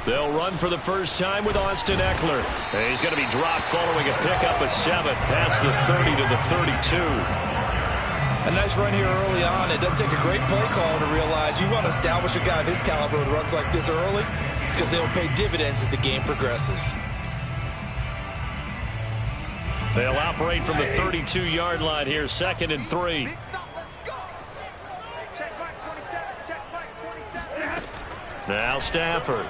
They'll run for the first time with Austin Eckler. And he's going to be dropped following a pickup of 7 past the 30 to the 32. A nice run here early on. It doesn't take a great play call to realize you want to establish a guy of his caliber with runs like this early because they'll pay dividends as the game progresses. They'll operate from the 32-yard line here, 2nd and 3. Now Stafford.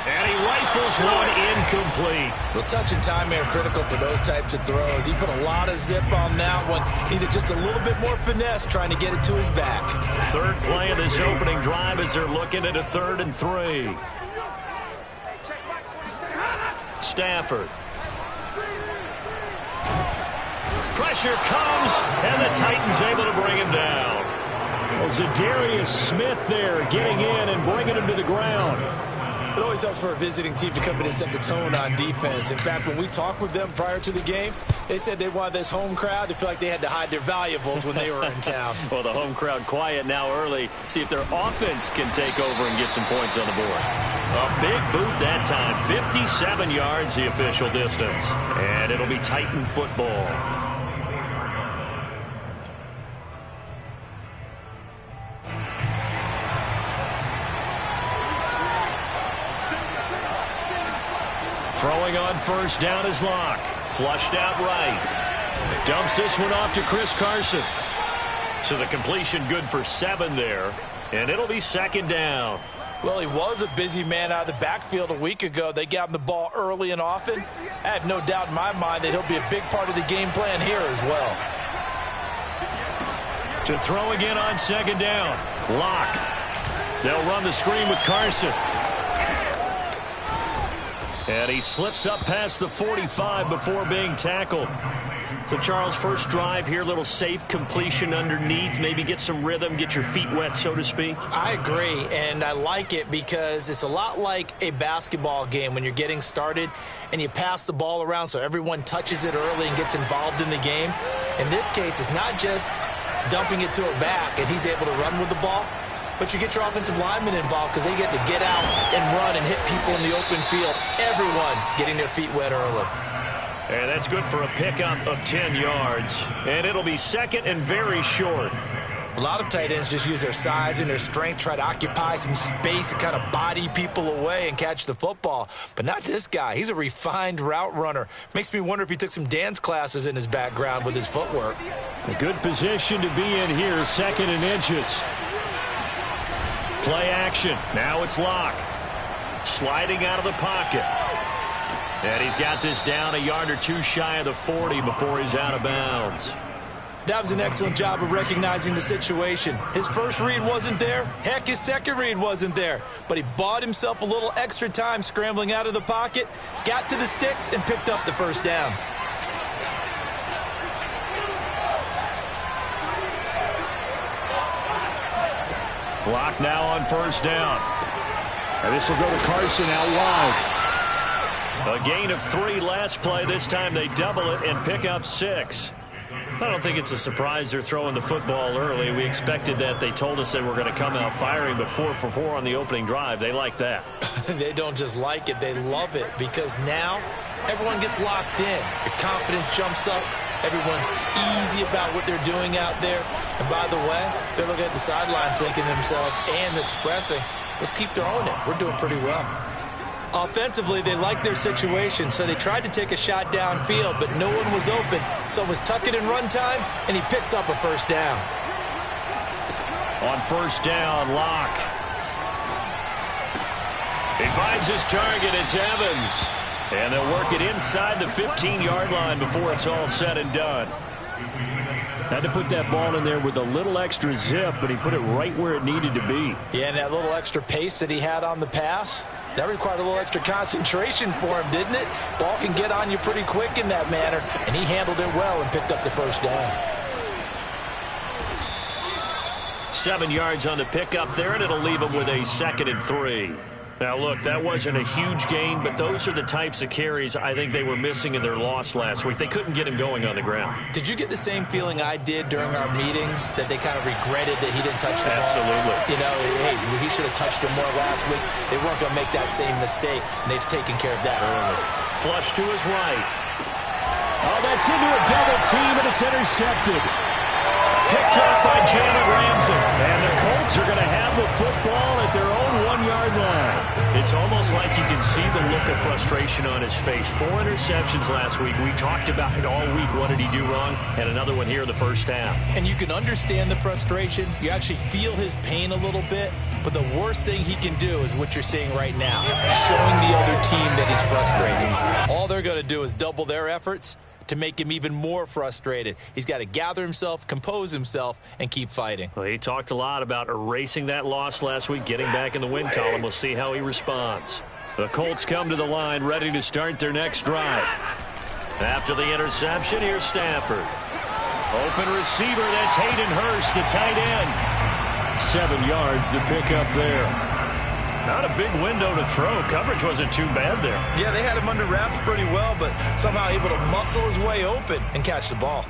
And he rifles one incomplete. Well, touch and timing are critical for those types of throws. He put a lot of zip on that one. Needed just a little bit more finesse trying to get it to his back. Third play of this opening drive as they're looking at a 3rd and 3. Stafford. Pressure comes, and the Titans able to bring him down. Well, Zadarius Smith there getting in and bringing him to the ground. It always helps for a visiting team to come in and set the tone on defense. In fact, when we talked with them prior to the game, they said they wanted this home crowd to feel like they had to hide their valuables when they were in town. Well, the home crowd quiet now early. See if their offense can take over and get some points on the board. A big boot that time. 57 yards the official distance. And it'll be Titan football. Throwing on first down is Locke. Flushed out right. Dumps this one off to Chris Carson. So the completion good for 7 there. And it'll be 2nd down. Well, he was a busy man out of the backfield a week ago. They got him the ball early and often. I have no doubt in my mind that he'll be a big part of the game plan here as well. To throw again on 2nd down. Locke. They'll run the screen with Carson. And he slips up past the 45 before being tackled. So, Charles, first drive here, little safe completion underneath. Maybe get some rhythm, get your feet wet, so to speak. I agree, and I like it because it's a lot like a basketball game when you're getting started and you pass the ball around so everyone touches it early and gets involved in the game. In this case, it's not just dumping it to a back and he's able to run with the ball, but you get your offensive linemen involved because they get to get out and run and hit people in the open field. Everyone getting their feet wet early. And that's good for a pickup of 10 yards. And it'll be 2nd and very short. A lot of tight ends just use their size and their strength, try to occupy some space and kind of body people away and catch the football. But not this guy. He's a refined route runner. Makes me wonder if he took some dance classes in his background with his footwork. A good position to be in here, 2nd and inches. Play action. Now it's Locke. Sliding out of the pocket. And he's got this down a yard or two shy of the 40 before he's out of bounds. That was an excellent job of recognizing the situation. His first read wasn't there. Heck, his second read wasn't there. But he bought himself a little extra time scrambling out of the pocket, got to the sticks, and picked up the first down. Clock now on first down. And this will go to Carson out wide. A gain of 3 last play. This time they double it and pick up 6. I don't think it's a surprise they're throwing the football early. We expected that. They told us they were going to come out firing, but 4 for 4 on the opening drive. They like that. They don't just like it. They love it because now everyone gets locked in. Your confidence jumps up. Everyone's easy about what they're doing out there. And by the way, they're looking at the sideline thinking to themselves and expressing, let's keep throwing it. We're doing pretty well. Offensively, they like their situation, so they tried to take a shot downfield, but no one was open. So it was tuck it in run time, and he picks up a first down. On first down, Locke. He finds his target. It's Evans. And they'll work it inside the 15-yard line before it's all said and done. Had to put that ball in there with a little extra zip, but he put it right where it needed to be. Yeah, and that little extra pace that he had on the pass, that required a little extra concentration for him, didn't it? Ball can get on you pretty quick in that manner, and he handled it well and picked up the first down. 7 yards on the pickup there, and it'll leave him with a 2nd and 3. Now, look, that wasn't a huge gain, but those are the types of carries I think they were missing in their loss last week. They couldn't get him going on the ground. Did you get the same feeling I did during our meetings, that they kind of regretted that he didn't touch the ball? Absolutely. You know, hey, he should have touched him more last week. They weren't going to make that same mistake, and they've taken care of that early. Flush to his right. Oh, that's into a double team, and it's intercepted. Picked up by Jalen Ramsey. And the Colts are going to have the football at their own 1-yard line. It's almost like you can see the look of frustration on his face. 4 interceptions last week. We talked about it all week. What did he do wrong? And another one here in the first half. And you can understand the frustration. You actually feel his pain a little bit. But the worst thing he can do is what you're seeing right now, showing the other team that he's frustrated. All they're going to do is double their efforts to make him even more frustrated. He's got to gather himself, compose himself, and keep fighting. Well, he talked a lot about erasing that loss last week, getting back in the win column. We'll see how he responds. The Colts come to the line, ready to start their next drive. After the interception, here's Stafford. Open receiver, that's Hayden Hurst, the tight end. 7 yards to pick up there. Not a big window to throw. Coverage wasn't too bad there. Yeah, they had him under wraps pretty well, but somehow able to muscle his way open and catch the ball.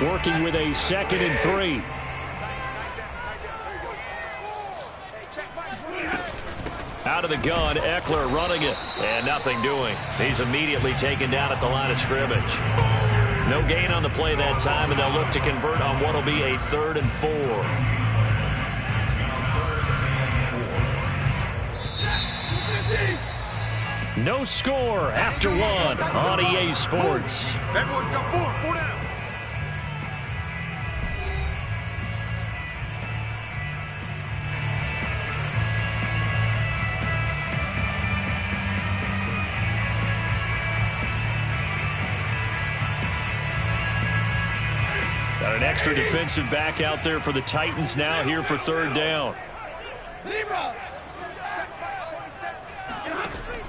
Working with a 2nd and 3. Out of the gun, Eckler running it, and nothing doing. He's immediately taken down at the line of scrimmage. No gain on the play that time, and they'll look to convert on what will be a 3rd and 4. No score after 1 on EA Sports. Got an extra defensive back out there for the Titans now here for 3rd down.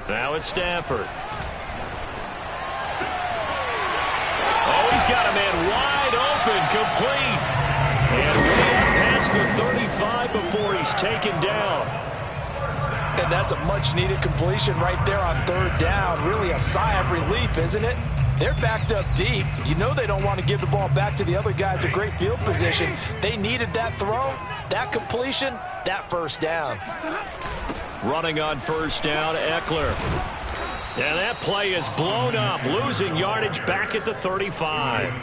Now it's Stafford. Oh, he's got a man wide open, complete. And way up past the 35 before he's taken down. And that's a much-needed completion right there on 3rd down. Really a sigh of relief, isn't it? They're backed up deep. You know they don't want to give the ball back to the other guys in great field position. They needed that throw, that completion, that 1st down. Running on 1st down, Eckler. And that play is blown up, losing yardage back at the 35.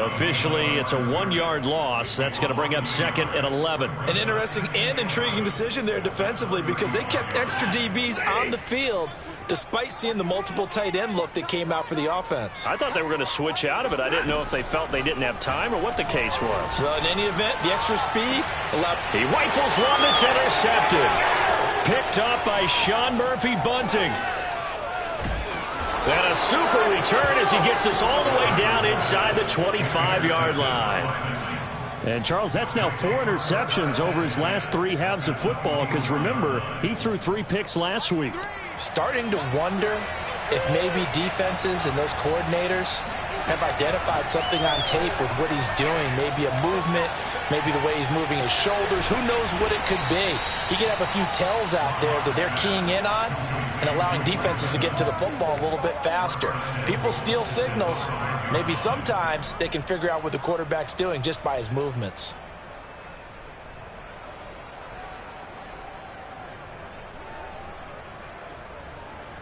Officially, it's a 1-yard loss. That's going to bring up 2nd and 11. An interesting and intriguing decision there defensively, because they kept extra DBs on the field despite seeing the multiple tight end look that came out for the offense. I thought they were going to switch out of it. I didn't know if they felt they didn't have time or what the case was. Well, in any event, the extra speed allowed. He rifles one that's intercepted. Picked up by Sean Murphy Bunting. And a super return as he gets us all the way down inside the 25-yard line. And, Charles, that's now 4 interceptions over his last 3 halves of football, because, remember, he threw 3 picks last week. Starting to wonder if maybe defenses and those coordinators have identified something on tape with what he's doing. Maybe a movement, maybe the way he's moving his shoulders. Who knows what it could be? He could have a few tells out there that they're keying in on and allowing defenses to get to the football a little bit faster. People steal signals. Maybe sometimes they can figure out what the quarterback's doing just by his movements.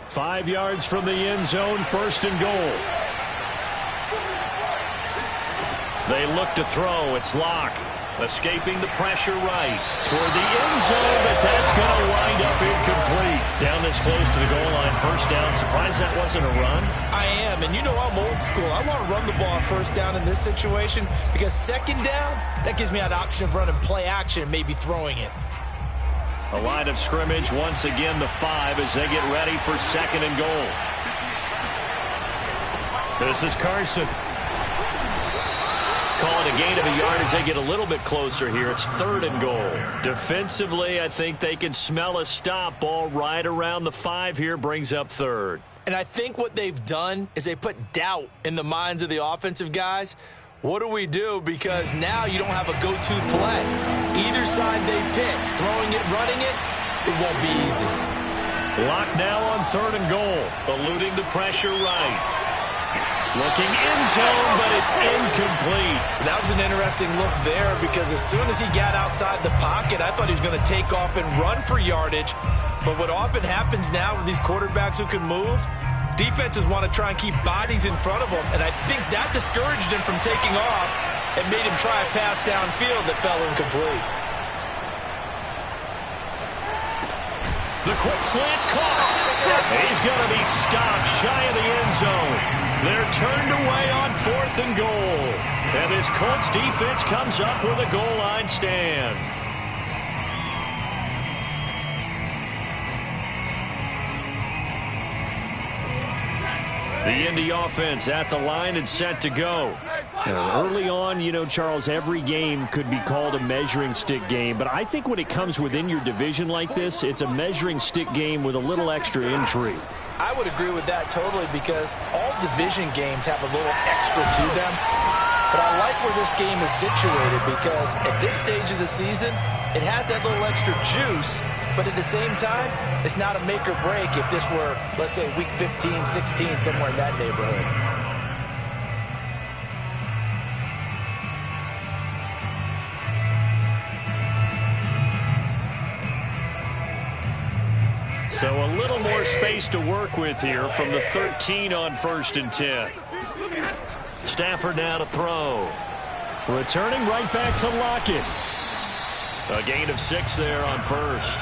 Five yards from the end zone, 1st and goal. They look to throw. It's Locke. Escaping the pressure right toward the end zone, but that's going to wind up incomplete. Down this close to the goal line, 1st down. Surprised that wasn't a run? I am, and you know I'm old school. I want to run the ball on 1st down in this situation, because 2nd down, that gives me an option of running play action and maybe throwing it. A line of scrimmage, once again the 5 as they get ready for 2nd and goal. This is Carson. Calling a gain of a yard as they get a little bit closer here. It's 3rd and goal. Defensively, I think they can smell a stop. Ball right around the 5 here, brings up 3rd. And I think what they've done is they put doubt in the minds of the offensive guys. What do we do? Because now you don't have a go-to play. Either side they pick, throwing it, running it, it won't be easy. Locked now on 3rd and goal. Eluding the pressure right. Looking end zone, but it's incomplete. That was an interesting look there because as soon as he got outside the pocket, I thought he was going to take off and run for yardage. But what often happens now with these quarterbacks who can move, defenses want to try and keep bodies in front of them, and I think that discouraged him from taking off and made him try a pass downfield that fell incomplete. The quick slant caught. He's going to be stopped shy of the end zone. They're turned away on 4th and goal. And this Colts defense comes up with a goal line stand. The Indy offense at the line and set to go. Early on, you know, Charles, every game could be called a measuring stick game. But I think when it comes within your division like this, it's a measuring stick game with a little extra intrigue. I would agree with that totally because all division games have a little extra to them. But I like where this game is situated because at this stage of the season, it has that little extra juice. But at the same time, it's not a make or break if this were, let's say, week 15, 16, somewhere in that neighborhood. So a little more space to work with here from the 13 on 1st and 10. Stafford now to throw. Returning right back to Lockett. A gain of 6 there on 1st.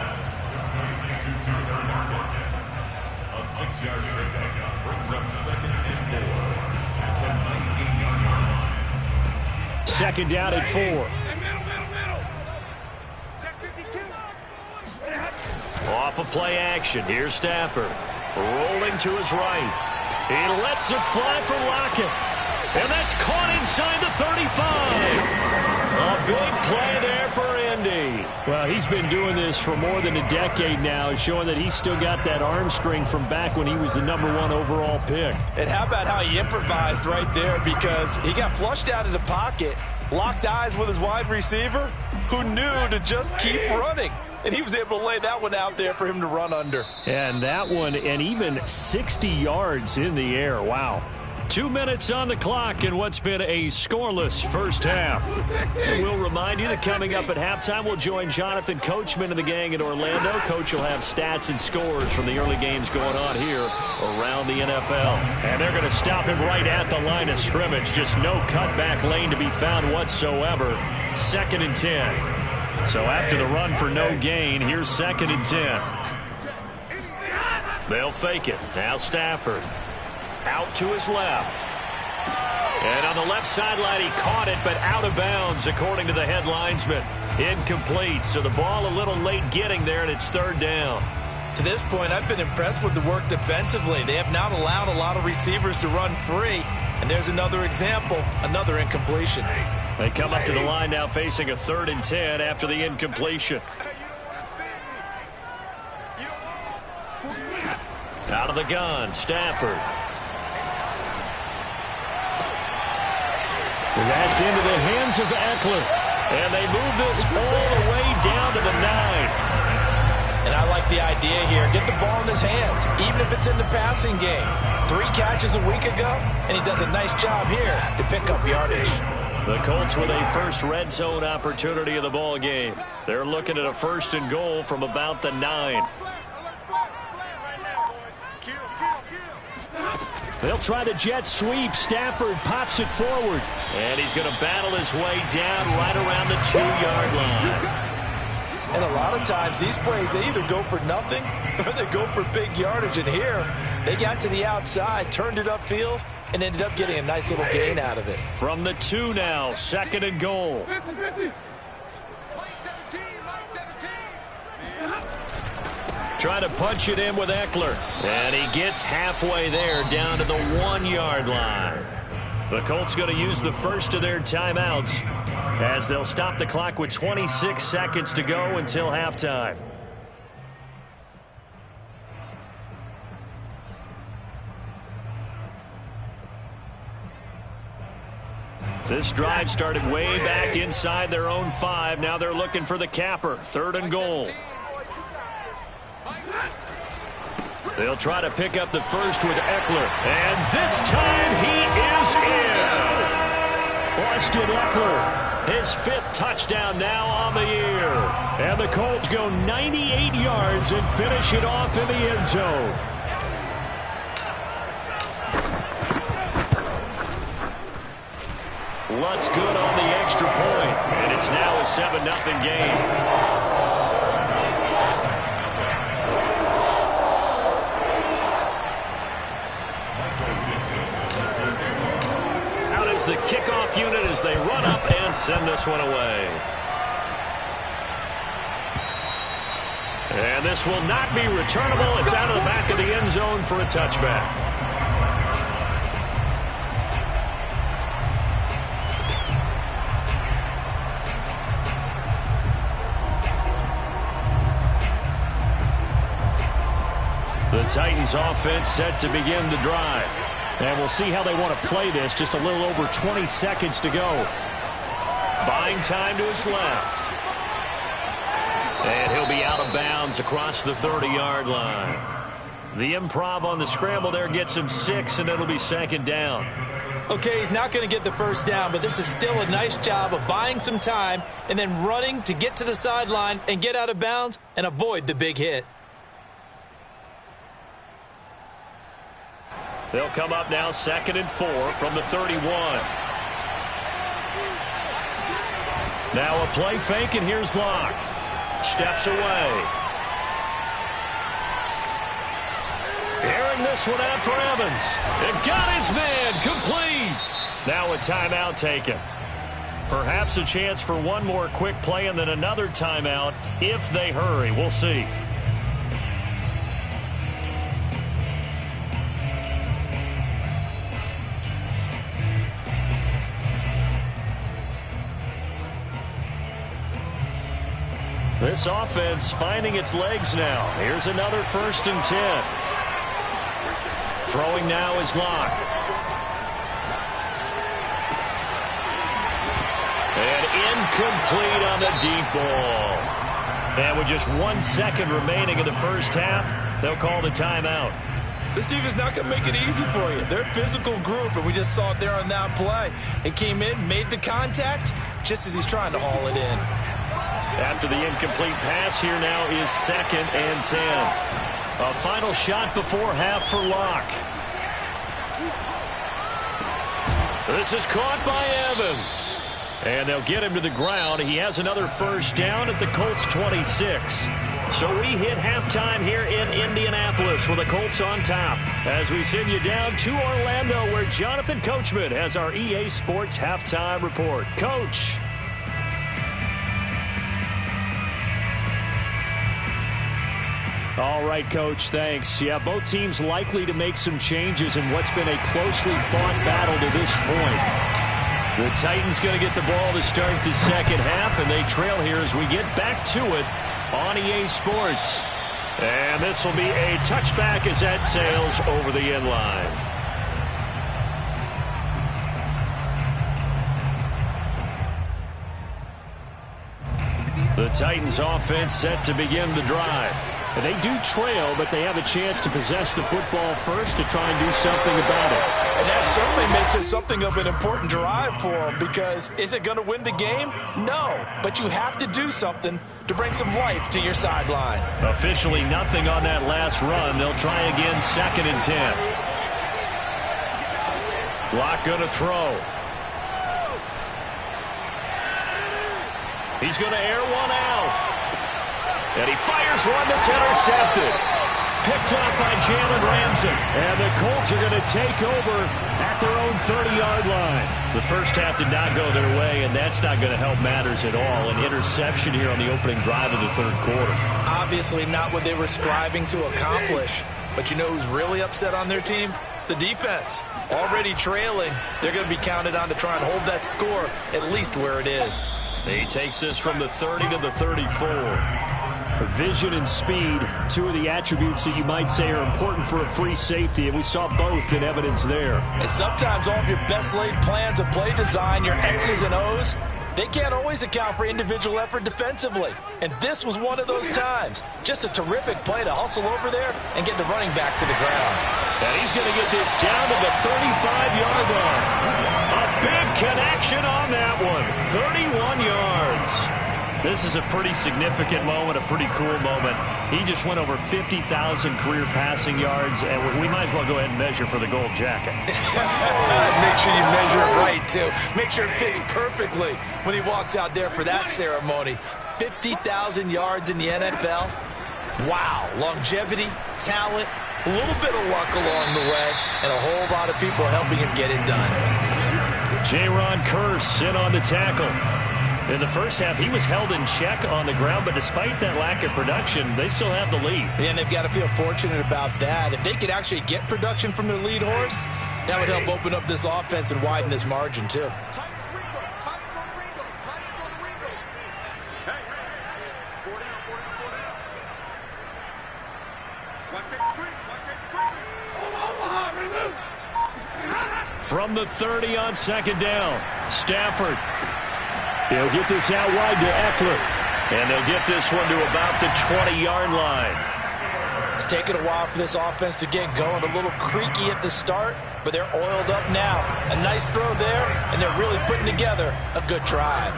A 6-yard pickup brings up 2nd and 4 at the 19-yard line. 2nd down at 4. Off of play action. Here's Stafford. Rolling to his right. He lets it fly for Lockett. And that's caught inside the 35. A big play there for Indy. Well, he's been doing this for more than a decade now, showing that he's still got that arm strength from back when he was the #1 overall pick. And how about how he improvised right there because he got flushed out of the pocket, locked eyes with his wide receiver, who knew to just keep running. And he was able to lay that one out there for him to run under. And that one, and even 60 yards in the air. Wow. 2 minutes on the clock in what's been a scoreless first half. And we'll remind you that coming up at halftime, we'll join Jonathan Coachman and the gang in Orlando. Coach will have stats and scores from the early games going on here around the NFL. And they're going to stop him right at the line of scrimmage. Just no cutback lane to be found whatsoever. 2nd and 10. So after the run for no gain, here's 2nd and 10. They'll fake it. Now Stafford. Out to his left. And on the left sideline, he caught it, but out of bounds, according to the head linesman. Incomplete. So the ball a little late getting there, and it's 3rd down. To this point, I've been impressed with the work defensively. They have not allowed a lot of receivers to run free. And there's another example, another incompletion. They come up to the line now facing a 3rd and 10 after the incompletion. Out of the gun, Stafford. That's into the hands of Eckler. And they move this all the way down to the 9. And I like the idea here. Get the ball in his hands, even if it's in the passing game. 3 catches a week ago, and he does a nice job here to pick up yardage. The Colts with a first red zone opportunity of the ball game. They're looking at a 1st and goal from about the 9. They'll try the jet sweep. Stafford pops it forward. And he's going to battle his way down right around the 2-yard line. And a lot of times these plays, they either go for nothing or they go for big yardage. And here, they got to the outside, turned it upfield, and ended up getting a nice little gain out of it. From the 2 now, 2nd and goal. Trying to punch it in with Eckler. And he gets halfway there down to the 1-yard line. The Colts going to use the first of their timeouts as they'll stop the clock with 26 seconds to go until halftime. This drive started way back inside their own 5. Now they're looking for the capper. 3rd and goal. They'll try to pick up the first with Eckler. And this time he is in. Austin Eckler, his 5th touchdown now on the year. And the Colts go 98 yards and finish it off in the end zone. Lutz good on the extra point, and it's now a 7-0 game. The kickoff unit as they run up and send this one away. And this will not be returnable. It's out of the back of the end zone for a touchback. The Titans offense set to begin the drive. And we'll see how they want to play this. Just a little over 20 seconds to go. Buying time to his left. And he'll be out of bounds across the 30-yard line. The improv on the scramble there gets him 6, and it'll be 2nd down. Okay, he's not going to get the first down, but this is still a nice job of buying some time and then running to get to the sideline and get out of bounds and avoid the big hit. They'll come up now 2nd and 4 from the 31. Now a play fake, and here's Locke. Steps away. Airing this one out for Evans. It got his man complete. Now a timeout taken. Perhaps a chance for one more quick play and then another timeout if they hurry. We'll see. This offense finding its legs now. Here's another 1st and 10. Throwing now is Locke. And incomplete on the deep ball. And with just 1 second remaining in the first half, they'll call the timeout. This defense is not going to make it easy for you. They're a physical group, and we just saw it there on that play. He came in, made the contact, just as he's trying to haul it in. After the incomplete pass, here now is 2nd and 10. A final shot before half for Locke. This is caught by Evans. And they'll get him to the ground. He has another first down at the Colts 26. So we hit halftime here in Indianapolis with the Colts on top. As we send you down to Orlando, where Jonathan Coachman has our EA Sports halftime report. Coach. All right, Coach, thanks. Yeah, both teams likely to make some changes in what's been a closely fought battle to this point. The Titans going to get the ball to start the second half, and they trail here as we get back to it on EA Sports. And this will be a touchback as that sails over the end line. The Titans offense set to begin the drive. They do trail, but they have a chance to possess the football first to try and do something about it. And that certainly makes it something of an important drive for them, because is it going to win the game? No, but you have to do something to bring some life to your sideline. Officially nothing on that last run. They'll try again 2nd and 10. Locke going to throw. He's going to air one out. And he fires one that's intercepted. Picked up by Jalen Ramsey. And the Colts are going to take over at their own 30-yard line. The first half did not go their way, and that's not going to help matters at all. An interception here on the opening drive of the third quarter. Obviously not what they were striving to accomplish. But you know who's really upset on their team? The defense. Already trailing. They're going to be counted on to try and hold that score at least where it is. He takes this from the 30 to the 34. Vision and speed, two of the attributes that you might say are important for a free safety, and we saw both in evidence there. And sometimes all of your best laid plans of play design, your X's and O's, They can't always account for individual effort defensively, and this was one of those times. Just a terrific play to hustle over there and get the running back to the ground. And he's going to get this down to the 35-yard line. A big connection on that one. 31 yards. This is a pretty significant moment, a pretty cool moment. He just went over 50,000 career passing yards, and we might as well go ahead and measure for the gold jacket. Make sure you measure it right, too. Make sure it fits perfectly when he walks out there for that ceremony. 50,000 yards in the NFL. Wow. Longevity, talent, a little bit of luck along the way, and a whole lot of people helping him get it done. J-Ron Curse in on the tackle. In the first half, he was held in check on the ground, but despite that lack of production, they still have the lead. And they've got to feel fortunate about that. If they could actually get production from their lead horse, that would help open up this offense and widen this margin, too. From the 30 on second down, Stafford. He'll get this out wide to Eckler. And they'll get this one to about the 20-yard line. It's taken a while for this offense to get going. A little creaky at the start, but they're oiled up now. A nice throw there, and they're really putting together a good drive.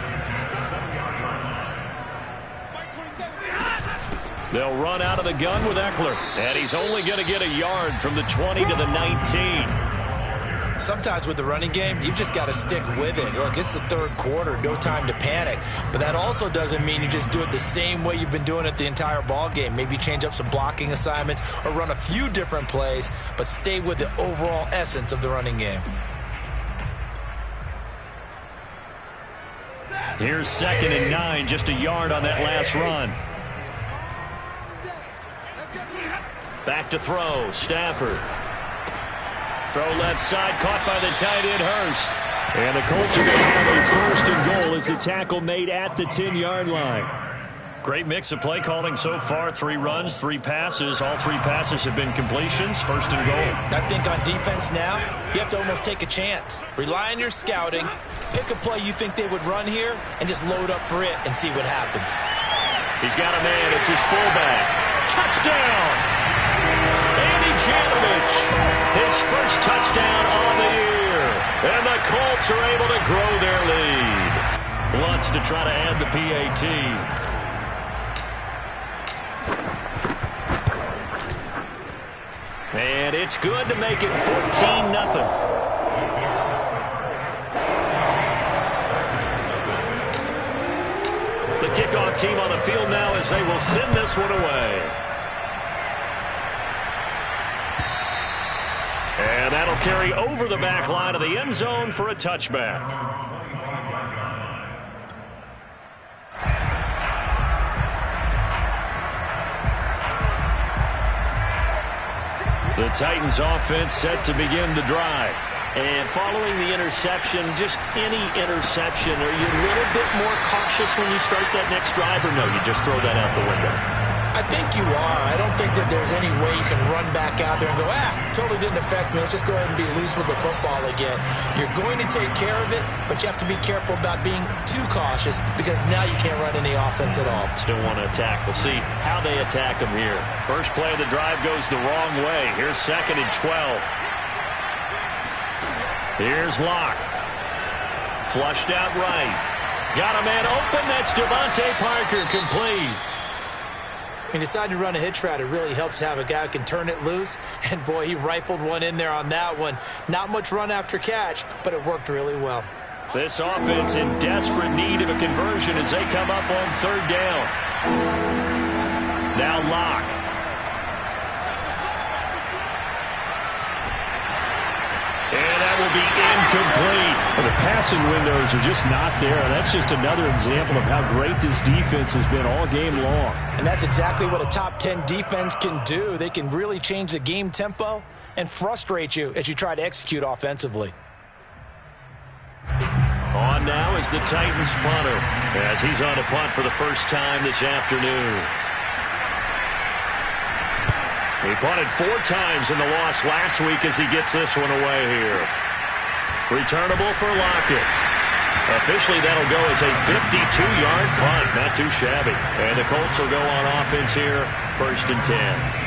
They'll run out of the gun with Eckler. And he's only going to get a yard from the 20 to the 19. Sometimes with the running game, you've just got to stick with it. Look, it's the third quarter, no time to panic. But that also doesn't mean you just do it the same way you've been doing it the entire ball game. Maybe change up some blocking assignments or run a few different plays, but stay with the overall essence of the running game. Here's 2nd and 9, just a yard on that last run. Back to throw, Stafford. Throw left side, caught by the tight end, Hurst. And the Colts are going to have a 1st and goal as the tackle made at the 10-yard line. Great mix of play calling so far. 3 runs, 3 passes. All 3 passes have been completions. 1st and goal. I think on defense now, you have to almost take a chance. Rely on your scouting. Pick a play you think they would run here and just load up for it and see what happens. He's got a man. It's his fullback. Touchdown! His first touchdown on the year. And the Colts are able to grow their lead. Wants to try to add the PAT. And it's good to make it 14-0. The kickoff team on the field now as they will send this one away. And that'll carry over the back line of the end zone for a touchback. The Titans offense set to begin the drive. And following the interception, just any interception, are you a little bit more cautious when you start that next drive, or no, you just throw that out the window? I think you are. I don't think that there's any way you can run back out there and go, totally didn't affect me. Let's just go ahead and be loose with the football again. You're going to take care of it, but you have to be careful about being too cautious because now you can't run any offense at all. Still want to attack. We'll see how they attack them here. First play of the drive goes the wrong way. Here's 2nd and 12. Here's Locke. Flushed out right. Got a man open. That's Devontae Parker, complete. He decided to run a hitch route. It really helps to have a guy who can turn it loose. And, boy, he rifled one in there on that one. Not much run after catch, but it worked really well. This offense in desperate need of a conversion as they come up on 3rd down. Now Locke. And that will be incomplete. Well, the passing windows are just not there. That's just another example of how great this defense has been all game long. And that's exactly what a top 10 defense can do. They can really change the game tempo and frustrate you as you try to execute offensively. On now is the Titans punter as he's on a punt for the first time this afternoon. He punted 4 times in the loss last week as he gets this one away here. Returnable for Lockett. Officially, that'll go as a 52-yard punt. Not too shabby. And the Colts will go on offense here, 1st and 10.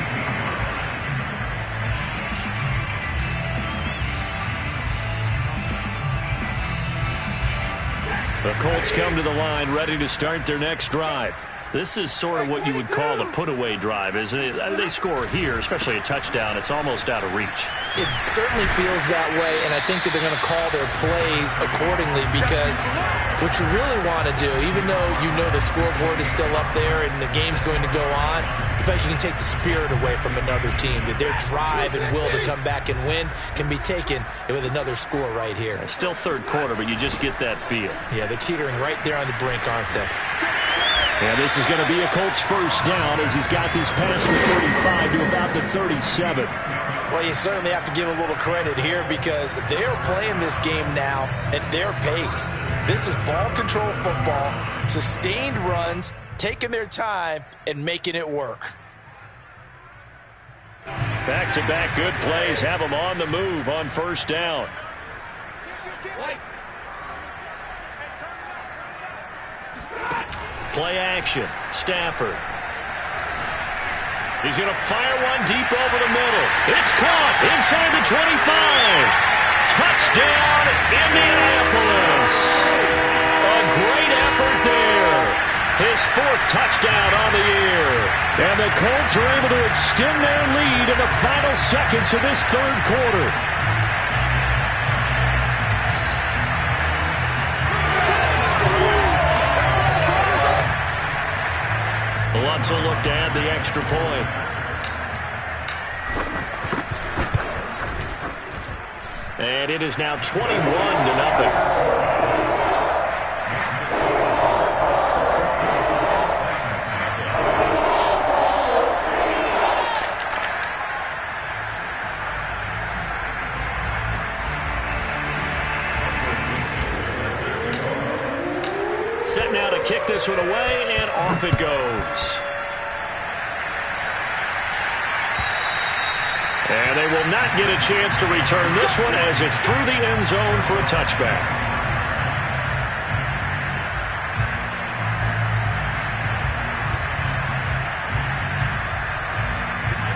The Colts come to the line ready to start their next drive. This is sort of what you would call a put-away drive, isn't it? They score here, especially a touchdown. It's almost out of reach. It certainly feels that way, and I think that they're going to call their plays accordingly because what you really want to do, even though you know the scoreboard is still up there and the game's going to go on, in fact, you can take the spirit away from another team, that their drive and will to come back and win can be taken with another score right here. Still third quarter, but you just get that feel. Yeah, they're teetering right there on the brink, aren't they? And this is going to be a Colts 1st down as he's got this past the 35 to about the 37. Well, you certainly have to give a little credit here because they're playing this game now at their pace. This is ball control football, sustained runs, taking their time and making it work. Back-to-back good plays have them on the move on 1st down. Play action. Stafford. He's going to fire one deep over the middle. It's caught inside the 25. Touchdown, Indianapolis. A great effort there. His 4th touchdown on the year. And the Colts are able to extend their lead in the final seconds of this 3rd quarter. Lutz will look to add the extra point. And it is now 21-0. Set now to kick this one away, and off it goes. And they will not get a chance to return this one as it's through the end zone for a touchback.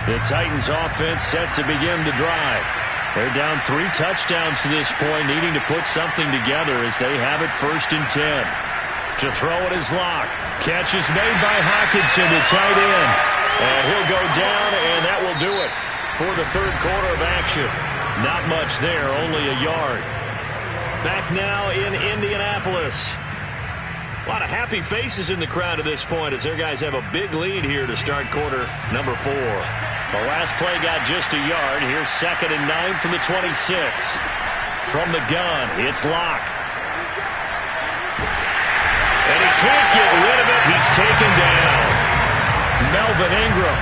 The Titans offense set to begin the drive. They're down 3 touchdowns to this point, needing to put something together as they have it 1st and 10. To throw it is Locke. Catch is made by Hockenson, the tight end. And he'll go down, and that will do it for the 3rd quarter of action. Not much there, only a yard. Back now in Indianapolis. A lot of happy faces in the crowd at this point as their guys have a big lead here to start quarter number 4. The last play got just a yard. Here's 2nd and 9 from the 26. From the gun, it's Locke. And he can't get rid of it. He's taken down. Melvin Ingram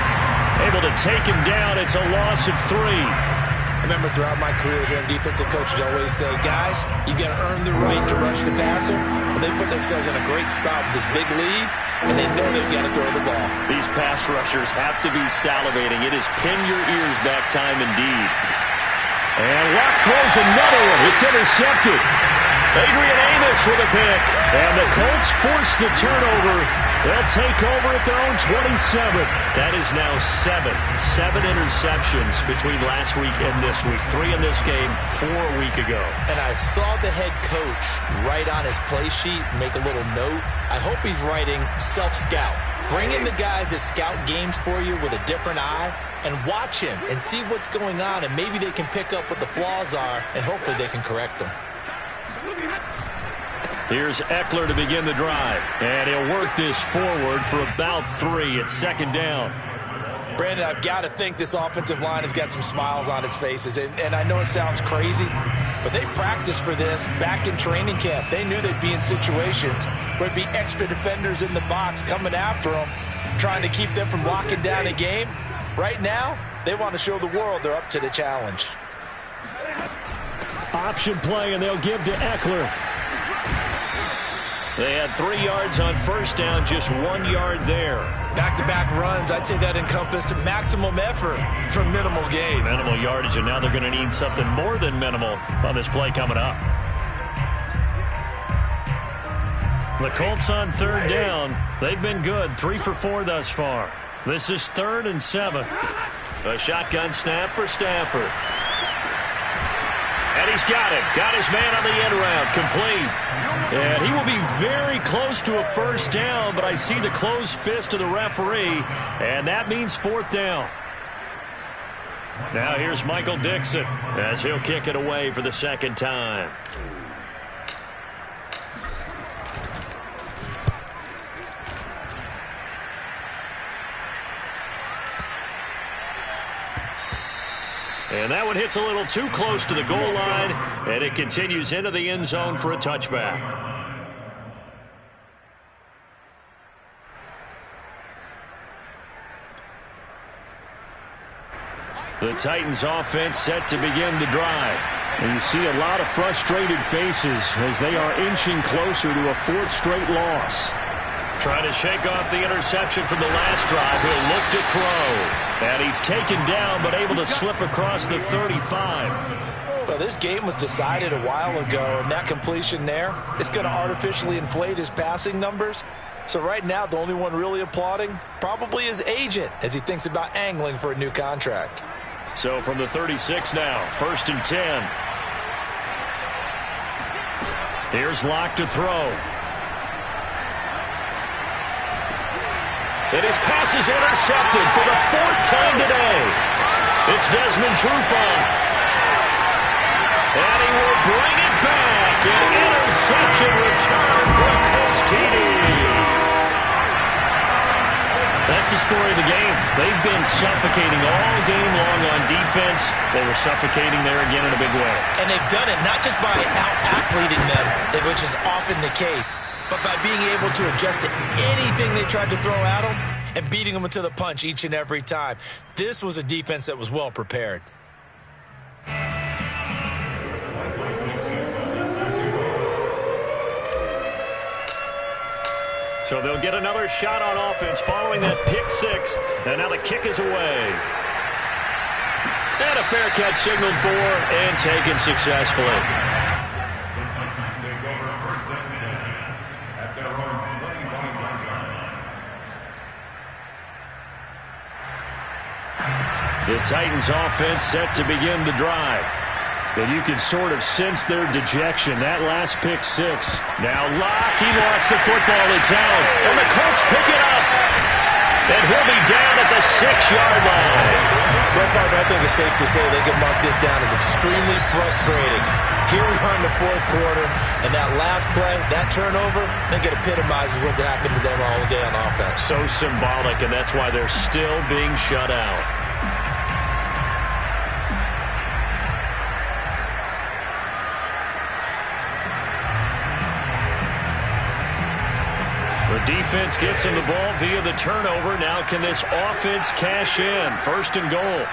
able to take him down. It's a loss of 3. I remember throughout my career here in defensive coaches always say, guys, you got to earn the right to rush the passer. Well, they put themselves in a great spot with this big lead, and they know they've got to throw the ball. These pass rushers have to be salivating. It is pin your ears back time indeed. And Locke throws another one. It's intercepted. Adrian Amos with a pick. And the Colts force the turnover. They'll take over at their own 27. That is now 7 interceptions between last week and this week. 3 in this game, 4 a week ago. And I saw the head coach write on his play sheet, make a little note. I hope he's writing self-scout. Bring in the guys that scout games for you with a different eye and watch him and see what's going on, and maybe they can pick up what the flaws are, and hopefully they can correct them. Here's Eckler to begin the drive, and he'll work this forward for about 3 at 2nd down. Brandon, I've got to think this offensive line has got some smiles on its faces, and I know it sounds crazy, but they practiced for this back in training camp. They knew they'd be in situations where there'd be extra defenders in the box coming after them, trying to keep them from locking down a game. Right now, they want to show the world they're up to the challenge. Option play, and they'll give to Eckler. They had 3 yards on 1st down, just 1 yard there. Back-to-back runs, I'd say that encompassed maximum effort for minimal gain. Minimal yardage, and now they're going to need something more than minimal on this play coming up. The Colts on third down. They've been good, 3 for 4 thus far. This is 3rd and 7. A shotgun snap for Stafford. And he's got it. Got his man on the end round. Complete. And he will be very close to a first down, but I see the closed fist of the referee, and that means 4th down. Now here's Michael Dixon as he'll kick it away for the 2nd time. And that one hits a little too close to the goal line, and it continues into the end zone for a touchback. The Titans offense set to begin the drive. And you see a lot of frustrated faces as they are inching closer to a 4th straight loss. Trying to shake off the interception from the last drive. He'll look to throw. And he's taken down but able to slip across the 35. Well, this game was decided a while ago, and that completion there is going to artificially inflate his passing numbers. So right now, the only one really applauding probably his agent as he thinks about angling for a new contract. So from the 36 now, 1st and 10. Here's Locke to throw. And his pass is intercepted for the 4th time today. It's Desmond Trufant. And he will bring it back. An interception return for a Colts TD. That's the story of the game. They've been suffocating all game long on defense. They were suffocating there again in a big way. And they've done it not just by out-athleting them, which is often the case, but by being able to adjust to anything they tried to throw at them and beating them to the punch each and every time. This was a defense that was well prepared. So they'll get another shot on offense following that pick 6. And now the kick is away. And a fair catch signaled for and taken successfully. The Titans take over 1st and 10 at their own 25-yard line. The Titans offense set to begin the drive. And you can sort of sense their dejection. That last pick 6. Now Locke, he wants the football. It's out. And the Colts pick it up. And he'll be down at the 6-yard line. Well, partner, I think it's safe to say they can mark this down as extremely frustrating. Here we are in the 4th quarter, and that last play, that turnover, I think it epitomizes what happened to them all day on offense. So symbolic, and that's why they're still being shut out. The defense gets him the ball via the turnover. Now can this offense cash in? 1st and goal.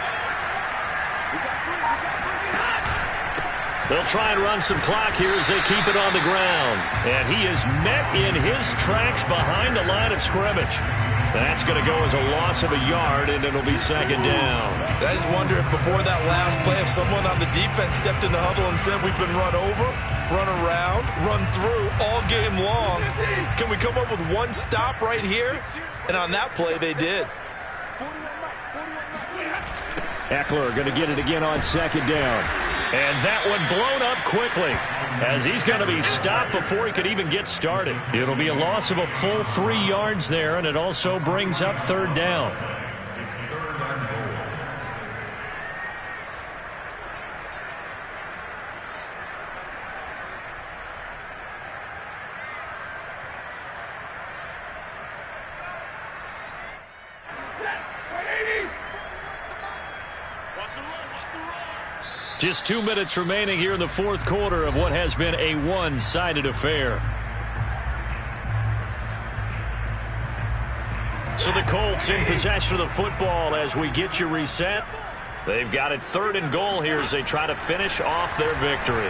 They'll try and run some clock here as they keep it on the ground. And he is met in his tracks behind the line of scrimmage. That's going to go as a loss of a yard, and it'll be 2nd down. I just wonder if before that last play, if someone on the defense stepped in the huddle and said, we've been run over, run around, run through all game long. Can we come up with one stop right here? And on that play, they did. Eckler going to get it again on 2nd down. And that one blown up quickly as he's going to be stopped before he could even get started. It'll be a loss of a full 3 yards there, and it also brings up 3rd down. It's 3rd and goal. Just 2 minutes remaining here in the 4th quarter of what has been a one-sided affair. So the Colts in possession of the football as we get you reset. They've got it 3rd and goal here as they try to finish off their victory.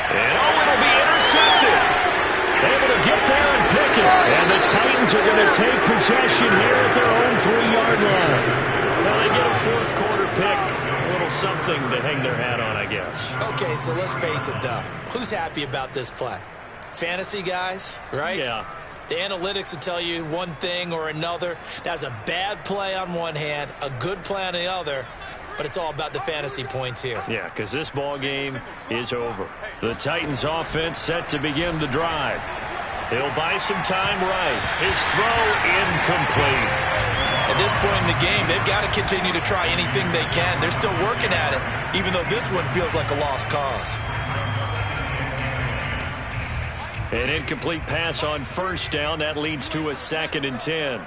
And it'll be intercepted. Able to get there and pick it. And the Titans are going to take possession here at their own 3-yard line. Now they get a 4th quarter pick. A little something to hang their hat on, I guess. Okay, so let's face it, though. Who's happy about this play? fantasy guys, right? Yeah. The analytics will tell you one thing or another. That's a bad play on one hand, a good play on the other, but it's all about the fantasy points here. Yeah, because this ball game is over. The Titans offense set to begin the drive. He'll buy some time right. His throw incomplete. At this point in the game, they've got to continue to try anything they can. They're still working at it, even though this one feels like a lost cause. An incomplete pass on first down. That leads to a 2nd and 10.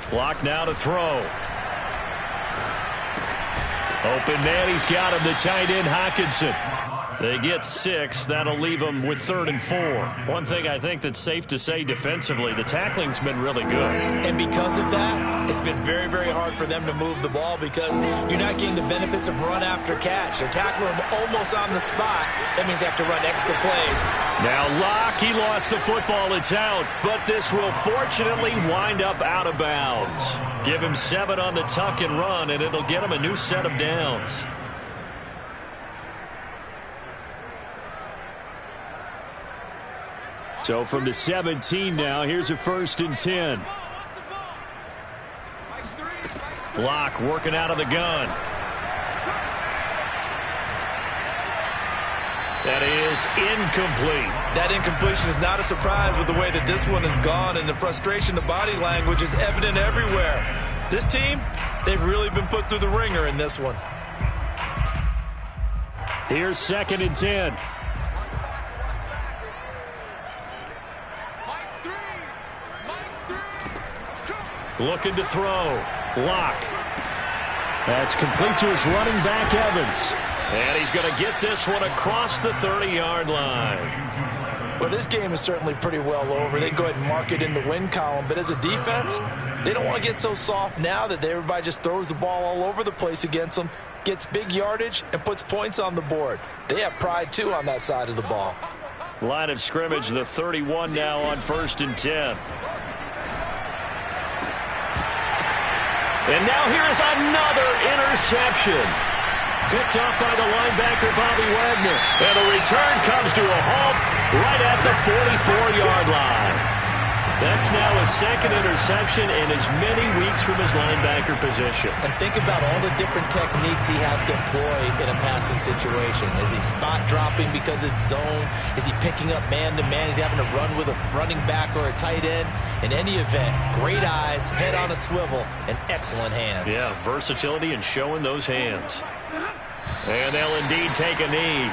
Clock now to throw. Open man, he's got him, the tight end Hockenson. They get 6. That'll leave them with 3rd and 4. One thing I think that's safe to say defensively, the tackling's been really good. And because of that, it's been very, very hard for them to move the ball because you're not getting the benefits of run after catch. They're tackling them almost on the spot. That means they have to run extra plays. Now Locke, he lost the football. It's out, but this will fortunately wind up out of bounds. Give him 7 on the tuck and run, and it'll get him a new set of downs. So from the 17 now, here's a 1st and 10. Locke working out of the gun. That is incomplete. That incompletion is not a surprise with the way that this one has gone, and the frustration, the body language is evident everywhere. This team, they've really been put through the ringer in this one. Here's 2nd and 10. Looking to throw. Locke. That's complete to his running back, Evans. And he's going to get this one across the 30-yard line. Well, this game is certainly pretty well over. They can go ahead and mark it in the win column. But as a defense, they don't want to get so soft now that everybody just throws the ball all over the place against them, gets big yardage, and puts points on the board. They have pride, too, on that side of the ball. Line of scrimmage, the 31 now on 1st and 10. And now here is another interception. Picked off by the linebacker, Bobby Wagner. And the return comes to a halt right at the 44-yard line. That's now his 2nd interception in as many weeks from his linebacker position. And think about all the different techniques he has to employ in a passing situation. Is he spot dropping because it's zone? Is he picking up man-to-man? Is he having to run with a running back or a tight end? In any event, great eyes, head on a swivel, and excellent hands. Yeah, versatility and showing those hands. And they'll indeed take a knee.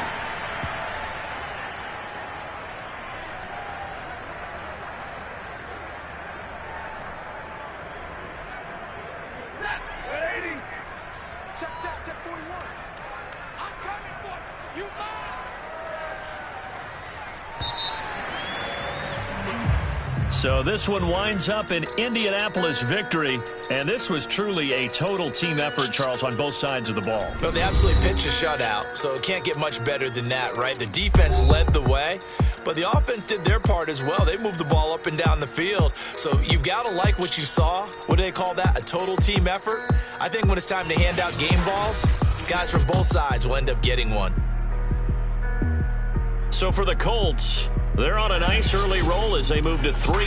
Check 41. I'm coming for you. You So this one winds up an Indianapolis victory, and this was truly a total team effort, Charles, on both sides of the ball. Well, they absolutely pitched a shutout, so it can't get much better than that, right? The defense led the way, but the offense did their part as well. They moved the ball up and down the field, so you've got to like what you saw. What do they call that? A total team effort? I think when it's time to hand out game balls, guys from both sides will end up getting one. So for the Colts, they're on a nice early roll as they move to 3